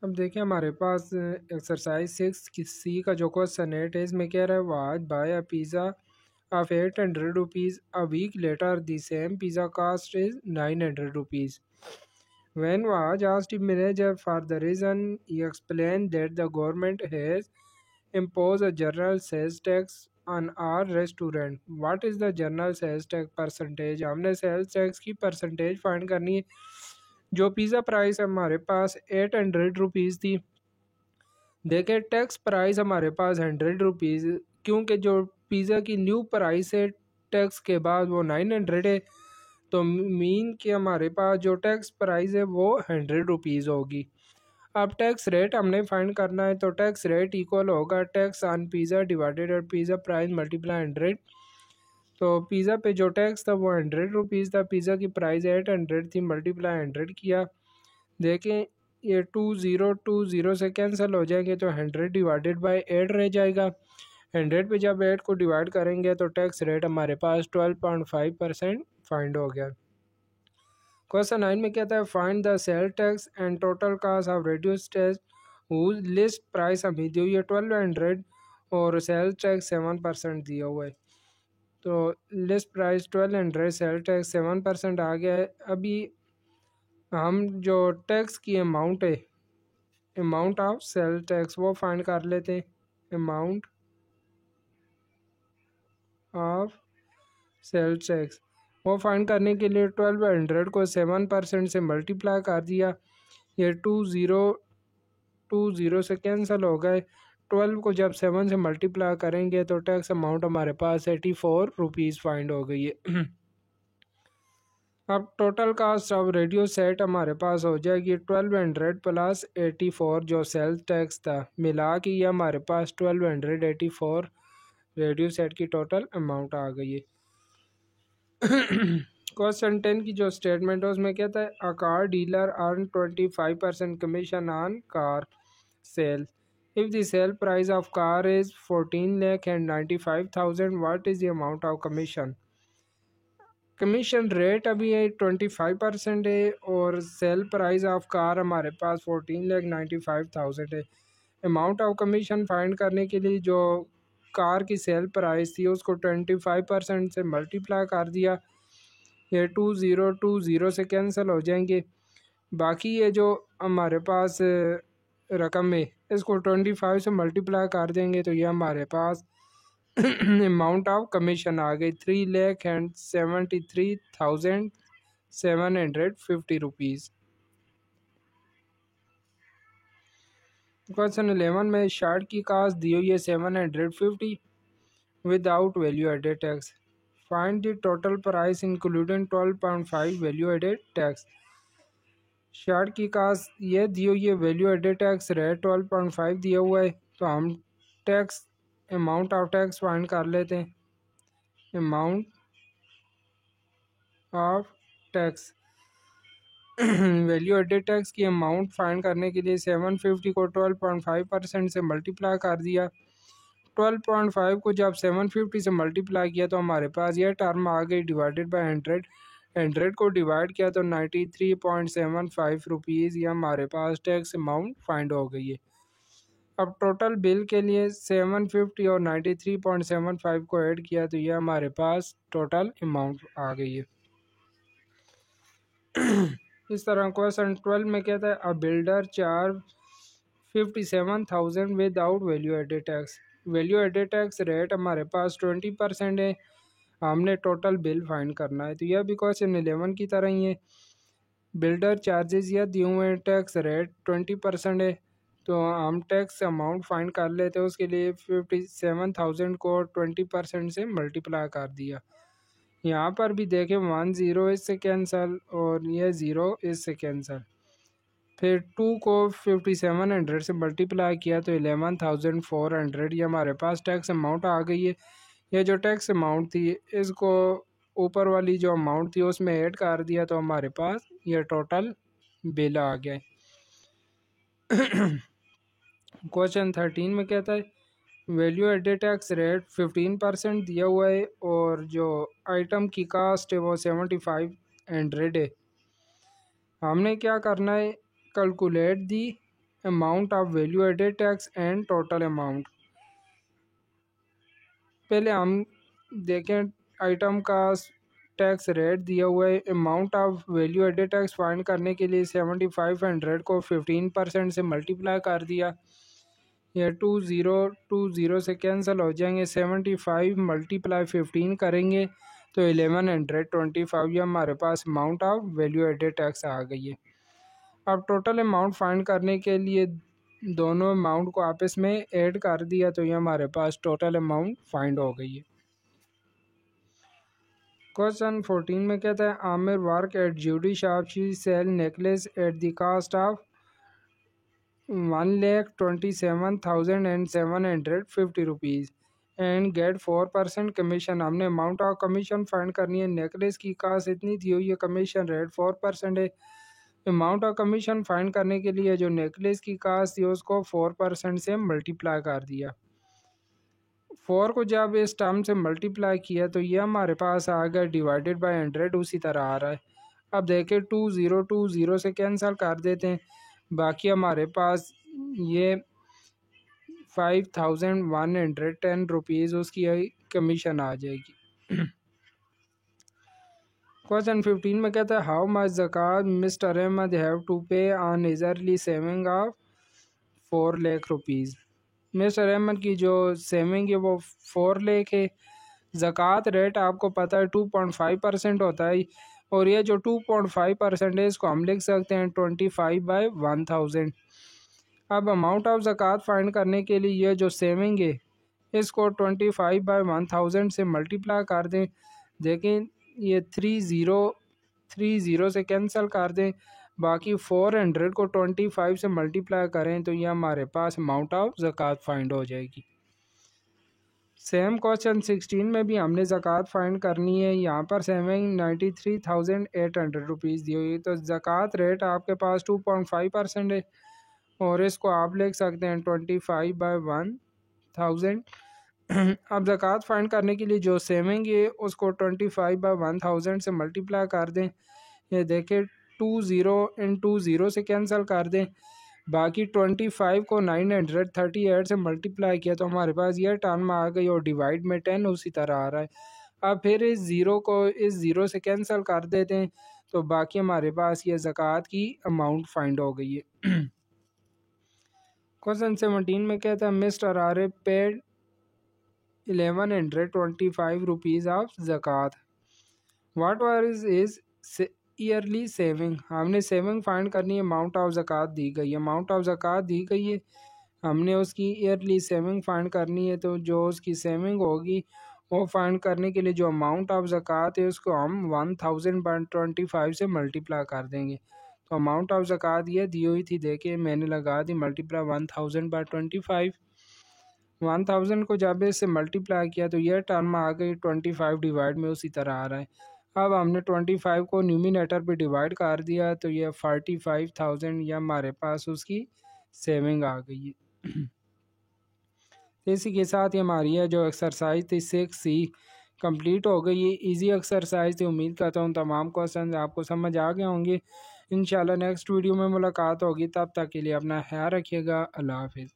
अब देखिए हमारे पास एक्सरसाइज 6 का जो क्वेश्चन है इसमें कह रहा है was by a pizza of 800 rupees a week later the same pizza cost is 900 rupees. When was asked the manager for the reason, he explained that the government has imposed a general sales tax on our restaurant. What is the general sales tax percentage? हमने sales tax की percentage find करनी है। जो pizza price हमारे पास 800 rupees थी, देखिए tax price हमारे पास 100 rupees, क्योंकि जो पिज़्ज़ा की न्यू प्राइस है टैक्स के बाद वो 900 है, तो मीन कि हमारे पास जो टैक्स प्राइस है वो 100 रुपीज़ होगी। अब टैक्स रेट हमने फाइंड करना है, तो टैक्स रेट इक्वल होगा टैक्स ऑन पिज़्ज़ा डिवाइडेड और पिज़्ज़ा प्राइस मल्टीप्लाई 100। तो पिज़्ज़ा पे जो टैक्स था वो 100 रुपीज़ था, पिज़्ज़ा की प्राइस 800 थी, मल्टीप्लाई 100 किया। देखें ये 2020 से कैंसिल हो जाएंगे तो 100 डिवाइडेड बाई 8 रह जाएगा। 100 पे जब 8 को डिवाइड करेंगे तो टैक्स रेट हमारे पास 12.5% फाइंड हो गया। क्वेश्चन 9 में कहता है find the sale tax and total cost of reduce tax whose list price हमें दी हुई है 1200 और सेल टैक्स 7% दिया हुआ है। तो लिस्ट प्राइस 1200, सेल टैक्स 7% आ गया है। अभी हम जो टैक्स की अमाउंट है, अमाउंट ऑफ सेल टैक्स, वो फाइंड कर लेते हैं। अमाउंट ऑफ सेल टैक्स वो फाइंड करने के लिए 1200 को 7% से मल्टीप्लाई कर दिया। ये 2020 से कैंसिल हो गए। 12 को जब 7 से मल्टीप्लाई करेंगे तो टैक्स अमाउंट हमारे पास 84 रुपीज़ फाइंड हो गई है। अब total cost of radio set हमारे पास हो जाएगी 1200 प्लस 84 जो सेल टैक्स था, मिला के ये हमारे पास 1284 रेडियो सेट की टोटल अमाउंट आ गई है। क्वेश्चन 10 की जो स्टेटमेंट है उसमें कहता है a car dealer earn 25% commission on car sale if the sale price of car is 14,95,000 what is the amount of commission. Commission rate अभी है 25% है और सेल प्राइस ऑफ कार हमारे पास 14,95,000 है। अमाउंट ऑफ कमीशन फाइंड करने के लिए जो कार की सेल प्राइस थी उसको 25% से मल्टीप्लाई कर दिया। ये 2020 से कैंसिल हो जाएंगे। बाकी ये जो हमारे पास रकम है इसको 25 से मल्टीप्लाई कर देंगे तो ये हमारे पास अमाउंट ऑफ कमीशन आ गई 3,73,750 रुपीज़। क्वेश्चन 11 में शर्ट की कास्ट दी हुई है 750 without value added tax. Find the total price including 12.5 value added tax. Shirt की कास्ट ये दी हुई है, वैल्यू एडेड टैक्स रेट 12.5 दिया हुआ है, तो हम tax amount of tax find कर लेते हैं। Amount of tax value added tax की अमाउंट फाइंड करने के लिए 750 को 12.5% से मल्टीप्लाई कर दिया। 12.5 को जब 750 से मल्टीप्लाई किया तो हमारे पास यह टर्म आ गई डिवाइडेड बाय 100। 100 को डिवाइड किया तो 93.75 रुपीज़ ये हमारे पास टैक्स अमाउंट फाइंड हो गई है। अब टोटल बिल के लिए 750 और 93.75 को ऐड किया तो ये हमारे पास टोटल अमाउंट आ गई है। इस तरह क्वेश्चन 12 में कहता है a builder charge 57,000 without value added tax. Value added tax rate हमारे पास 20% है, हमने टोटल बिल फाइंड करना है। तो यह भी क्वेश्चन 11 की तरह ही है। बिल्डर चार्जेस यह दिए हुए हैं, टैक्स रेट 20% है, तो हम टैक्स अमाउंट फाइंड कर लेते हैं। उसके लिए 57,000 को 20% से मल्टीप्लाई कर दिया। यहाँ पर भी देखें 1 0 इससे कैंसल और यह 0 इससे कैंसल। फिर 2 को 5700 से मल्टीप्लाई किया तो 11,400 ये हमारे पास टैक्स अमाउंट आ गई है। यह जो टैक्स अमाउंट थी इसको ऊपर वाली जो अमाउंट थी उसमें ऐड कर दिया तो हमारे पास यह टोटल बिल आ गया। क्वेश्चन 13 में कहता है वैल्यू एडेड टैक्स रेट 15% दिया हुआ है और जो आइटम की कास्ट है वो 7500 है। हमने क्या करना है, calculate the amount of value added tax and total amount. पहले हम देखें आइटम का टैक्स रेट दिया हुआ है। Amount of value added tax find करने के लिए 7500 को 15% से मल्टीप्लाई कर दिया। ये 2020 से कैंसिल हो जाएंगे। 75 मल्टीप्लाई 15 करेंगे तो 1125 ये हमारे पास amount of value added tax आ गई है। अब टोटल अमाउंट फाइंड करने के लिए दोनों अमाउंट को आपस में ऐड कर दिया तो ये हमारे पास टोटल अमाउंट फाइंड हो गई है। क्वेश्चन 14 में कहता है Aamir work at jewellery shop, she sale necklace at the cost of 1,27,750 rupees and get 4% commission. हमने अमाउंट ऑफ कमीशन फाइंड करनी है। नेकलेस की कास्ट इतनी थी हुई है, कमीशन रेट 4% है। अमाउंट ऑफ कमीशन फाइंड करने के लिए जो नेकलेस की कास्ट थी उसको 4% से मल्टीप्लाई कर दिया। 4 को जब इस टर्म से मल्टीप्लाई किया तो ये हमारे पास आ गया डिवाइडेड बाय 100, उसी तरह आ रहा है। अब देखें 2020 से कैंसिल कर देते हैं, बाकी हमारे पास ये 5110 रुपीज़ उसकी कमीशन आ जाएगी। क्वेश्चन 15 में कहता है हाउ मच ज़कात mister Ahmad have to pay on his early saving of 4 lakh rupees. Mister Ahmad की जो सेविंग है वो 4 लाख है। ज़कात रेट आपको पता है 2.5% होता है, और ये जो 2.5% है इसको हम लिख सकते हैं 25/1000। अब अमाउंट ऑफ ज़कात फाइंड करने के लिए ये जो सेविंग है इसको 25/1000 से मल्टीप्लाई कर दें। देखें ये 30 से कैंसिल कर दें, बाकी 400 को 25 से मल्टीप्लाई करें तो ये हमारे पास अमाउंट ऑफ ज़कात फाइंड हो जाएगी। सेम क्वेश्चन 16 में भी हमने ज़कात फाइंड करनी है। यहाँ पर सेविंग 93,800 रुपीज़ दी हुई है, तो ज़कात रेट आपके पास 2.5% है और इसको आप लिख सकते हैं 25/1000। अब ज़कात फाइंड करने के लिए जो सेविंग है उसको 25/1000 से मल्टीप्लाई कर दें। ये देखें 20 से कैंसिल कर दें, बाकी 25 को 938 से मल्टीप्लाई किया तो हमारे पास यह टर्म आ गई और डिवाइड में 10 उसी तरह आ रहा है। अब फिर इस ज़ीरो को इस ज़ीरो से कैंसिल कर देते हैं तो बाकी हमारे पास ये ज़कात की अमाउंट फाइंड हो गई है। क्वेश्चन 17 में कहता है mister R paid 1125 rupees of ज़कात, whatever is yearly saving. हमने सेविंग फाइंड करनी है, अमाउंट ऑफ ज़कात दी गई है, अमाउंट ऑफ ज़कात दी गई है, हमने उसकी ईयरली सेविंग फाइंड करनी है। तो जो उसकी सेविंग होगी वो फाइंड करने के लिए जो अमाउंट ऑफ ज़कात है उसको हम 1000/25 से मल्टीप्लाई कर देंगे। तो अमाउंट ऑफ ज़कात ये दी हुई थी, देखिए मैंने लगा दी मल्टीप्लाई 1000/25। 1000 को जब इससे मल्टीप्लाई किया तो यह टर्म आ गई 25 डिवाइड में उसी तरह आ रहा है। अब हमने 25 को न्यूमिनेटर पे डिवाइड कर दिया तो यह 45,000 या हमारे पास उसकी सेविंग आ गई है। इसी के साथ ही हमारी यह जो एक्सरसाइज थी 6C कंप्लीट हो गई है। इजी एक्सरसाइज थी, उम्मीद करता हूँ तमाम क्वेश्चन आपको समझ आ गए होंगे। इंशाल्लाह नेक्स्ट वीडियो में मुलाकात होगी, तब तक के लिए अपना ख्याल रखिएगा। अल्लाह हाफिज़।